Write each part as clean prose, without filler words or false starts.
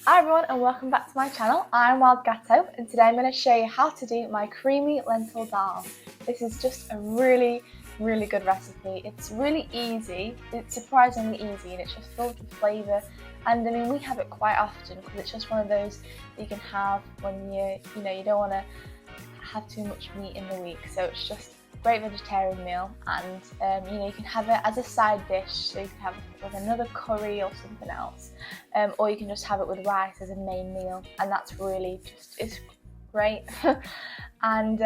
Hi everyone and welcome back to my channel. I'm Wild Gatto and today I'm going to show you how to do my creamy lentil dal. This is just a really good recipe. It's really easy, it's surprisingly easy, and it's just filled with flavour. And I mean, we have it quite often because it's just one of those that you can have when you don't want to have too much meat in the week. So it's just a great vegetarian meal, and you can have it as a side dish. So you can have it with another curry or something else, or you can just have it with rice as a main meal, and that's really it's great. And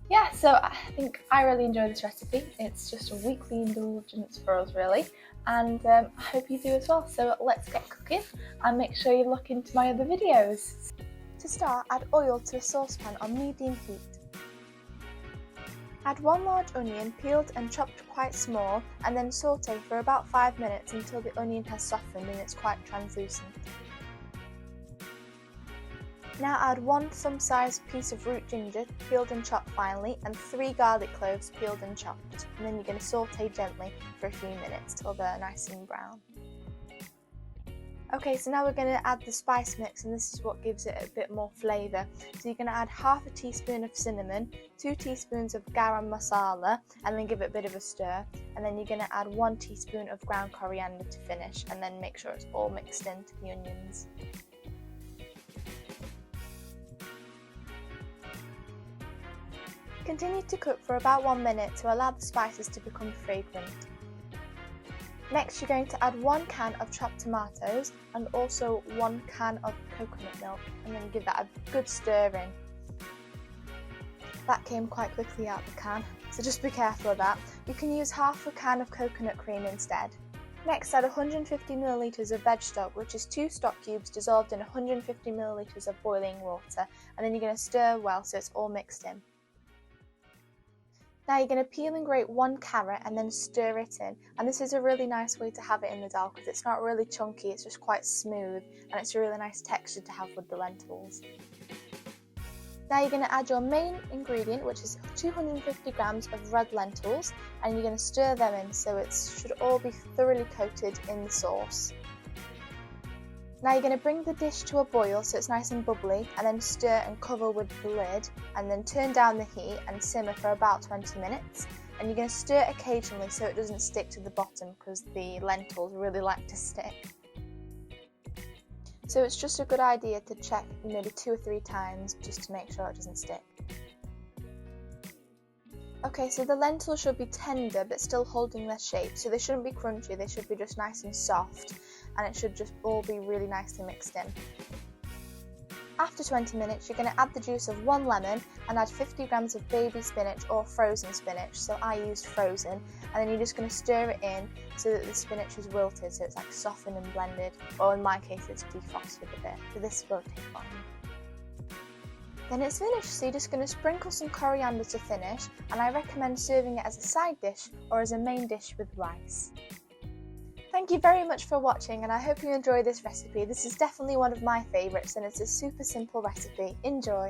yeah, so I think I really enjoy this recipe. It's just a weekly indulgence for us really, and I hope you do as well. So let's get cooking and make sure you look into my other videos. To start, add oil to a saucepan on medium heat. Add 1 large onion, peeled and chopped quite small, and then saute for about 5 minutes until the onion has softened and it's quite translucent. Now add 1 thumb-sized piece of root ginger, peeled and chopped finely, and 3 garlic cloves, peeled and chopped. And then you're going to saute gently for a few minutes till they're nice and brown. Okay, so now we're going to add the spice mix, and this is what gives it a bit more flavour. So you're going to add half a teaspoon of cinnamon, 2 teaspoons of garam masala, and then give it a bit of a stir. And then you're going to add 1 teaspoon of ground coriander to finish, and then make sure it's all mixed into the onions. Continue to cook for about 1 minute to allow the spices to become fragrant. Next, you're going to add 1 can of chopped tomatoes and also 1 can of coconut milk, and then give that a good stir in. That came quite quickly out of the can, so just be careful of that. You can use half a can of coconut cream instead. Next, add 150 ml of veg stock, which is 2 stock cubes dissolved in 150 ml of boiling water, and then you're going to stir well so it's all mixed in. Now you're going to peel and grate 1 carrot and then stir it in, and this is a really nice way to have it in the dal because it's not really chunky, it's just quite smooth, and it's a really nice texture to have with the lentils. Now you're going to add your main ingredient, which is 250 grams of red lentils, and you're going to stir them in so it should all be thoroughly coated in the sauce. Now you're going to bring the dish to a boil so it's nice and bubbly, and then stir and cover with the lid, and then turn down the heat and simmer for about 20 minutes. And you're going to stir occasionally so it doesn't stick to the bottom because the lentils really like to stick. So it's just a good idea to check maybe 2 or 3 times just to make sure it doesn't stick. Okay, so the lentils should be tender but still holding their shape, so they shouldn't be crunchy, they should be just nice and soft, and it should just all be really nicely mixed in. After 20 minutes, you're going to add the juice of 1 lemon and add 50 grams of baby spinach or frozen spinach, so I used frozen, and then you're just going to stir it in so that the spinach is wilted, so it's like softened and blended, or in my case it's defrosted a bit, so this won't take long. Then it's finished, so you're just going to sprinkle some coriander to finish, and I recommend serving it as a side dish or as a main dish with rice. Thank you very much for watching, and I hope you enjoy this recipe. This is definitely one of my favourites, and it's a super simple recipe. Enjoy!